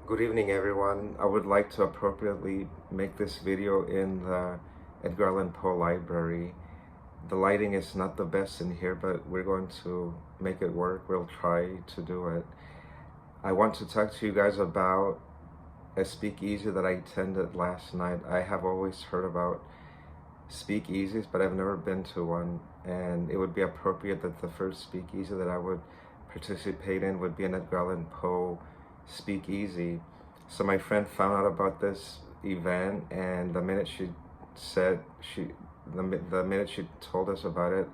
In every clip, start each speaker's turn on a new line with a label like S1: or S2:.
S1: Good evening, everyone. I would like to appropriately make this video in the Edgar Allan Poe library. The lighting is not the best in here, but we're going to make it work. We'll try to do it. I want to talk to you guys about a speakeasy that I attended last night. I have always heard about speakeasies, but I've never been to one, and it would be appropriate that the first speakeasy that I would participate in would be an Edgar Allan Poe Speakeasy. So my friend found out about this event, and the minute she told us about it,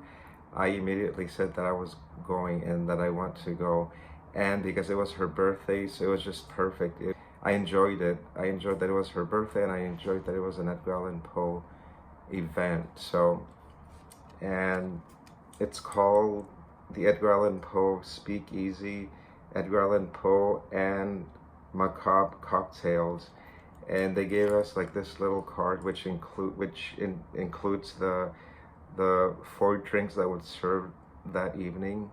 S1: I immediately said that I was going and that I want to go. And because it was her birthday, so it was just perfect. I enjoyed it. I enjoyed that it was her birthday, and I enjoyed that it was an Edgar Allan Poe event. And it's called the Edgar Allan Poe Speakeasy, Edgar Allan Poe and Macabre cocktails. And they gave us like this little card which includes the 4 drinks that would serve that evening.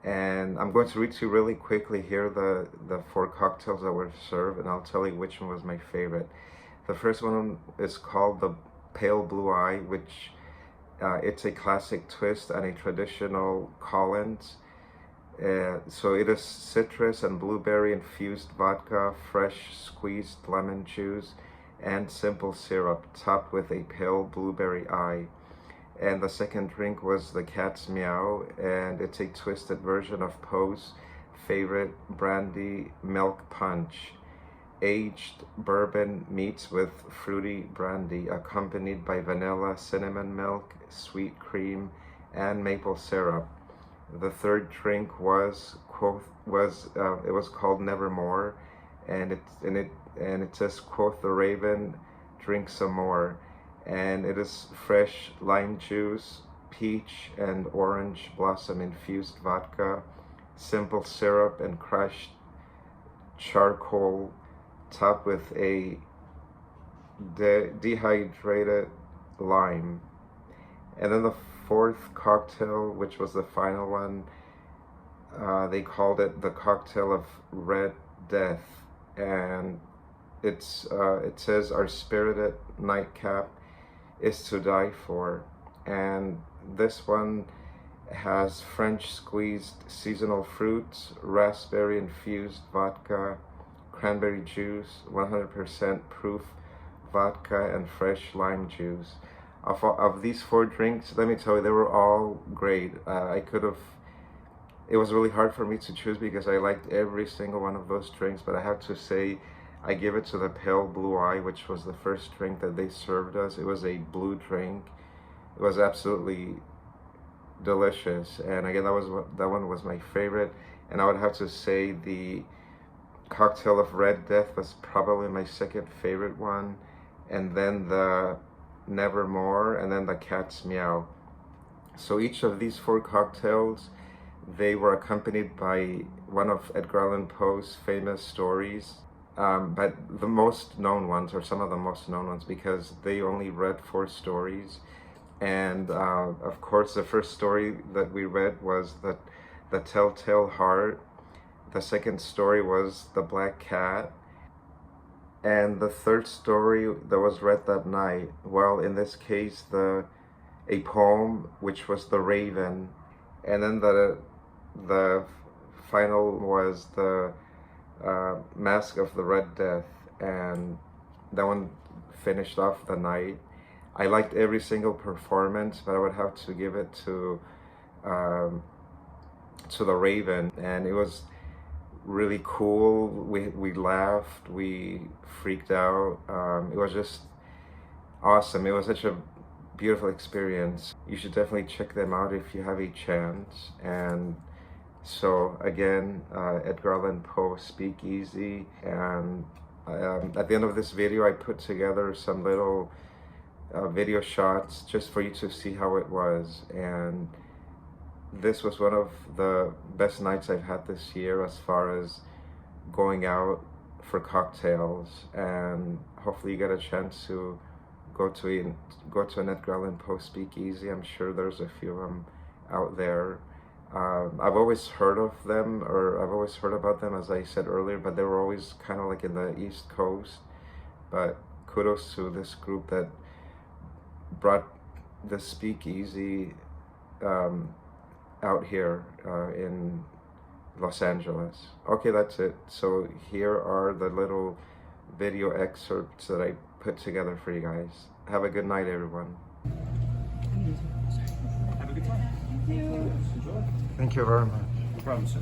S1: And I'm going to read to you really quickly here the 4 cocktails that were served, and I'll tell you which one was my favorite. The first one is called the Pale Blue Eye, which it's a classic twist and a traditional Collins. So it is citrus and blueberry infused vodka, fresh squeezed lemon juice, and simple syrup, topped with a pale blueberry eye. And the second drink was the Cat's Meow, and it's a twisted version of Poe's favorite brandy milk punch. Aged bourbon meets with fruity brandy, accompanied by vanilla, cinnamon milk, sweet cream, and maple syrup. The third drink was called Nevermore, and it says, quoth the raven, drink some more. And it is fresh lime juice, peach and orange blossom infused vodka, simple syrup, and crushed charcoal, topped with a dehydrated lime. And then the fourth cocktail, which was the final one, they called it the cocktail of Red Death, and it says, our spirited nightcap is to die for. And this one has French squeezed seasonal fruits, raspberry infused vodka, cranberry juice, 100% proof vodka, and fresh lime juice. Of these 4 drinks, let me tell you, they were all great. It was really hard for me to choose because I liked every single one of those drinks, but I have to say, I give it to the Pale Blue Eye, which was the first drink that they served us. It was a blue drink. It was absolutely delicious, and again, that one was my favorite. And I would have to say the cocktail of Red Death was probably my second favorite one, and then the Nevermore, and then the Cat's Meow. So each of these 4 cocktails, they were accompanied by one of Edgar Allan Poe's famous stories, but the most known ones, or some of the most known ones, because they only read 4 stories. And of course, the first story that we read was the Telltale Heart. The second story was the Black Cat. And the third story that was read that night, well, in this case, a poem, which was The Raven. And then the final was the Mask of the Red Death, and that one finished off the night. I liked every single performance, but I would have to give it to The Raven, and it was really cool. We laughed, we freaked out. It was just awesome. It was such a beautiful experience. You should definitely check them out if you have a chance. And so again, Edgar Allan Poe Speakeasy. And at the end of this video, I put together some little video shots just for you to see how it was. And this was one of the best nights I've had this year as far as going out for cocktails, and hopefully you get a chance to go to an Edgar Allan Poe Speakeasy. I'm sure there's a few of them out there. I've always heard of them, or I've always heard about them, as I said earlier, but they were always kind of like in the East Coast. But kudos to this group that brought the speakeasy out here in Los Angeles. Okay, that's it. So here are the little video excerpts that I put together for you guys. Have a good night, everyone.
S2: Have a good time. Thank you. Enjoy.
S1: Thank you very much.
S2: No problem, sir.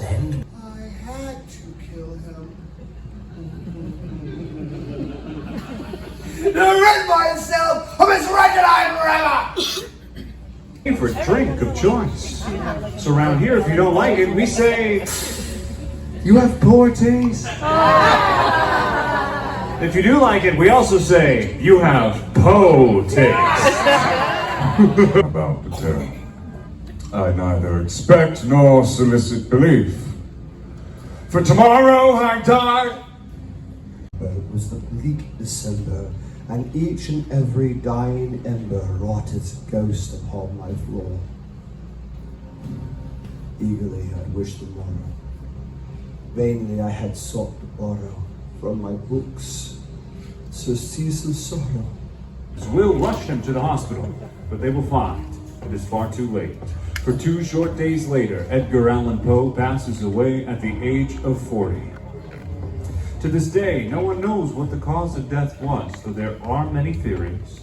S3: And
S4: I had to kill him. To rid myself of his wretched forever!
S5: Favorite drink of choice. So around here, if you don't like it, we say, you have poor taste. If you do like it, we also say, you have Poe taste.
S6: About the term. I neither expect nor solicit belief. For tomorrow I die.
S4: It was the bleak December, and each and every dying ember wrought its ghost upon my floor. Eagerly I wished the morrow. Vainly I had sought to borrow from my books surcease of sorrow.
S5: We'll rush him to the hospital, but they will find it is far too late. For 2 short days later, Edgar Allan Poe passes away at the age of 40. To this day, no one knows what the cause of death was, though there are many theories.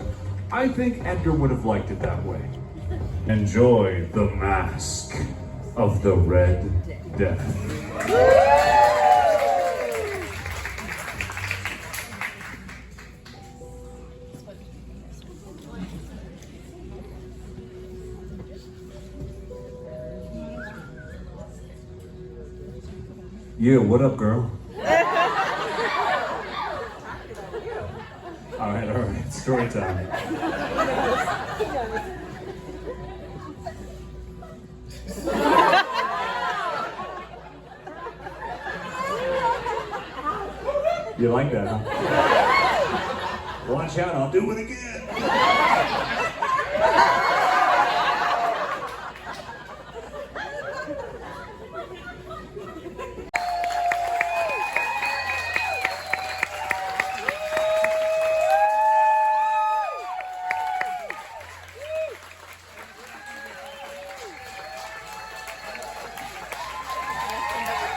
S5: I think Edgar would have liked it that way. Enjoy the Mask of the Red Death. Yeah, what up, girl? All right, story time. You like that, huh? Watch out, I'll do it again.